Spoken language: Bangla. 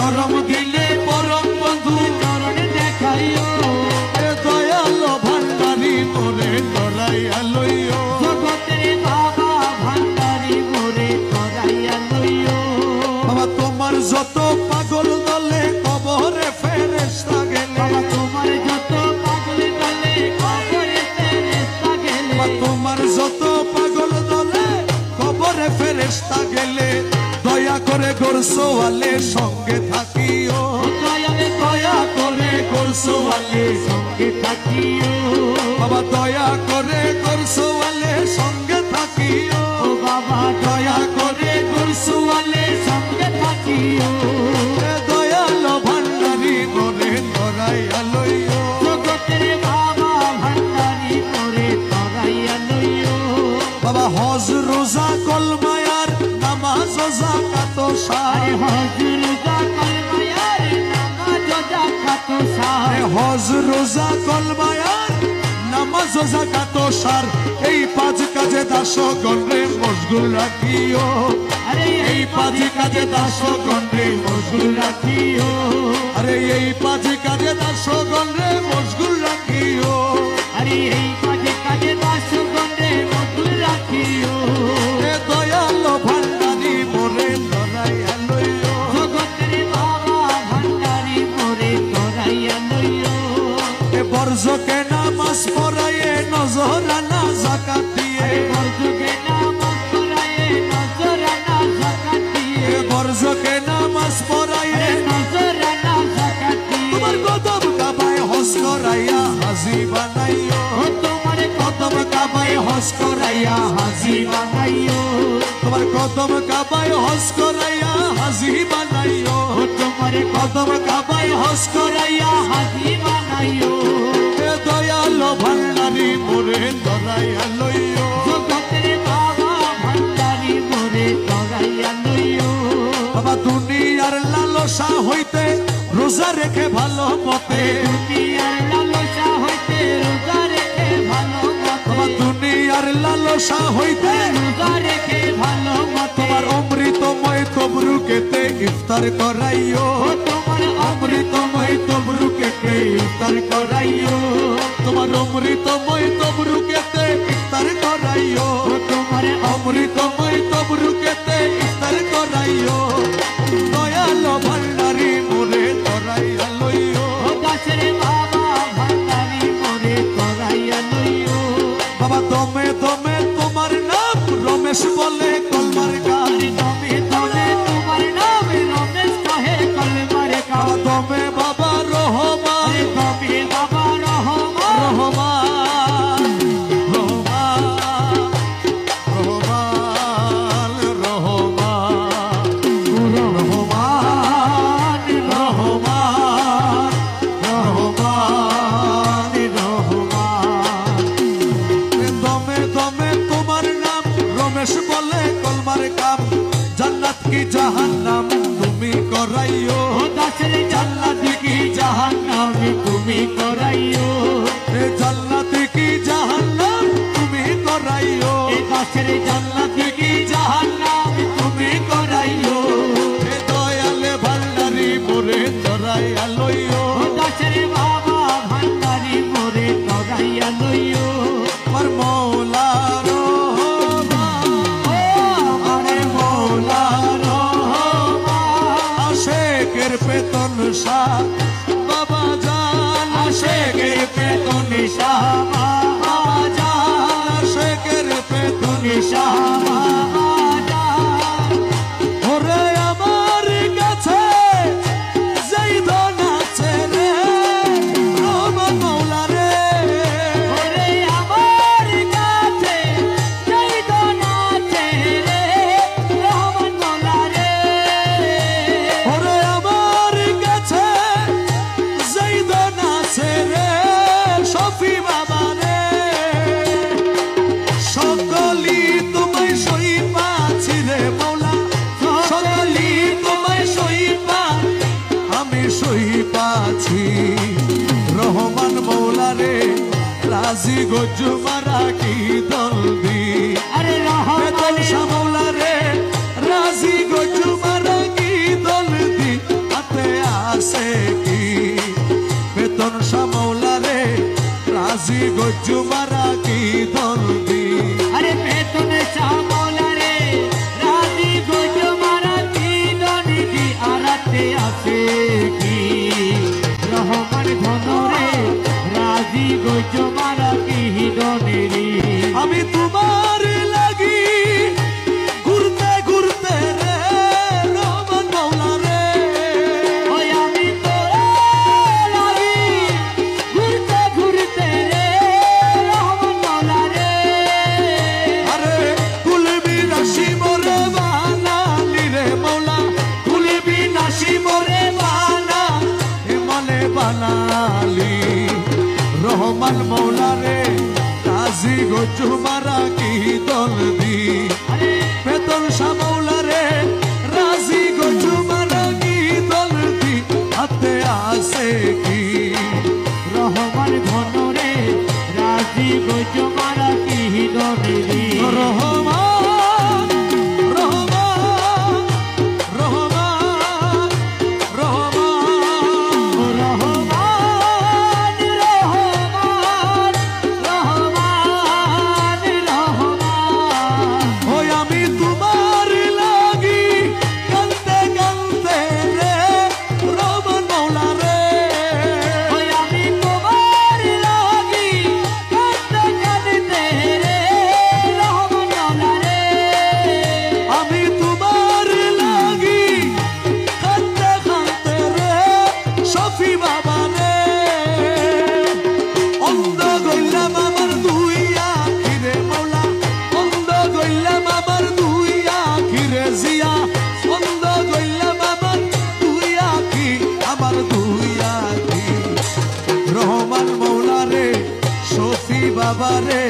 চরম দিলে পরম বন্ধু চরণ দেখাইও দয়াল ভান্ডারি মোরে ধরাইয়া লইও জগতের বাবা ভান্ডারি মোরে ধরাইয়া লইও বাবা তোমার যত পাগল দলে কবরে ফেরেশতা গেলে বাবা তোমার যত পাগল দলে কবরে ফেরেশতা গেলে বাবা তোমার যত পাগল দলে কবরে ফেরেশতা গেলে দয়া করে গোরসওয়ালে সঙ্গে থাকিও দয়া করে গোরসওয়ালে সঙ্গে থাকিও বাবা দয়া করে গোরসওয়ালে সঙ্গে থাকিও ও বাবা দয়া করে গোরসওয়ালে সঙ্গে থাকিও দয়াল ভান্ডারি মোরে ধরাইয়া লইও জগতের বাবা ভান্ডারি মোরে ধরাইয়া লইও বাবা হজ রোজা কলমায়ার নামাজ যাকাত সার হজ রোজা কলমায়ার নামাজ যাকাত সার হজ রোজা কলমায়ার নামাজ যাকাত সার এই পাঁচ কাজে দাসগণে মশগুল রাখিও আরে এই পাঁচ কাজে দাসগণে মশগুল রাখিও আরে এই পাঁচ কাজে দাসগণে মশগুল রাখিও আরে এই কাজে কাজে দাসগণে মশগুল রাখিও দয়াল ভান্ডারি মোরে ধরাইয়া লইও জগতের বাবা ভান্ডারি মোরে ধরাইয়া লইও বর্জকে নামাজ পড়াইয়ে নজরানা যাকাত দিয়ে বর্জকে নামাজ পড়াইয়ে নজরানা যাকাত দিয়ে বর্জকে নামাজ পড়াইয়ে নজরানা যাকাত দিয়ে তোমার কদম কাবায় হজ করাইয়া হাজি বানাইও তোমার কদম কাবায় হজ করাইয়া হাজি বানাইও তোমার কদম কাবায় হজ করাইয়া হাজি বানাইও তোমার কদম কাবায় হজ করাইয়া হাজি বানাইও দয়াল ভান্ডারি মোরে ধরাইয়া লইও জগতের বাবা ভান্ডারি মোরে ধরাইয়া লইও বাবা দুনিয়ার লালসা হইতে রোজা রেখে ভালো মতে দুনিয়ার লালসা হইতে রোজা রেখে ভালো বাবা মতে দুনিয়ার লালসা হইতে রোজা রেখে ভালো মতে তোমার অমৃতময় তবরুকেতে ইফতার করাইও তোমার অমৃতময় তবরুকেতে ইফতার করাইও তোমার অমৃতময় তবরুকেতে ইফতার করাইও তোমার অমৃতময় তবরুকেতে ইফতার করাইও দয়াল ভান্ডারি মোরে ধরাইয়া লইও দাসের বাবা ভান্ডারি মোরে ধরাইয়া লইও বাবা দমে দমে তোমার নাম রমেশ বলে কলমার গান দমে দমে তোমার নাম রমেশ কহে কলমার গান দমে বাবা রহমান দমে বাবা রহমান রহমান রহমান রহমান রহমান রহমান রহমান রহমান রহমান দমে দমে তোমার নাম রমেশ বলে কলমার কাম জান্নাত কি জাহান্নাম তুমি করাইও দাসের জান্নাত কি জাহান্নাম তুমি করাইও জান্নাত কি জাহান্নাম তুমি করাইও দাসের জান্নাত কি জাহান্নাম তুমি করাইও দয়ালে ভান্ডারি মোরে ধরাইয়া লইও দাসের বাবা ভান্ডারি মোরে ধরাইয়া লইও আমার মৌলা রহমান আরে মৌলা রহমান আশেকের পেতন শাহ বাবা জান আশেকের পেতন শামা জান আশেকের পেতন শামা ওরে আমার কাছে যেই ধন আছে রে রহমান মৌলা রে ওরে আমার কাছে যেই ধন আছে রে রহমান মৌলা রে ওরে আমার কাছে যেই ধন আছে রে শফি বাবা রে সকলি তোমায় সই পাচ্ছি রে মৌলা সকলি তোমায় সই পা আমি সই পাচ্ছি রহমান মৌলা রে রাজি গজু মারা কি দলদি আরে রহমান মৌলা রে রাজি গজু মারা কি দলদি হাতে গজুমারা কি দলদি আরে বেতনে চামলা রে রাজি গজো মারা কি দনিদি আরাতে আছে কি রহমান ঘন রে রাজি গজো মারা কি দনিরি আমি তোমার লাগি ঘুরতে ঘুরতে রে রহমান মৌলা রে ওই আমি তোরে লাগি ঘুরতে ঘুরতে রে রহমান মৌলা রে আরে কুলবি নাসি মোরে বানালি রে মৌলা কুলবি নাসি মোরে বানা হিমালে বানালি রহমান মৌলা রে রাজি গজুমারা কি দলদি বেতন শাহ মৌলা রে রাজি গজুমারা কি দলদি হাতে আসে কি রহমান ঘন রে রাজি গজো মারা কি দনিরি রহমান রহমান রহমান রহমান রহমান রহমান রহমান রহমান ওই আমি তোমার লাগি কান্দতে কান্দতে রে রহমান মৌলা রে ওই আমি তোমার লাগি কাঁদতে কাঁদতে রে রহমান মৌলা রে আমি তোমার লাগি কান্দতে কান্দতে রে শফি বাবা রে অন্ধ গইলাম আমার দুই আখিরে মৌলা অন্ধ গইলাম আমার দুই আখিরে জিয়া অন্ধ গইলাম আমার দুই আখি আমার দুই আখি রহমান মৌলা রে শফি বাবা রে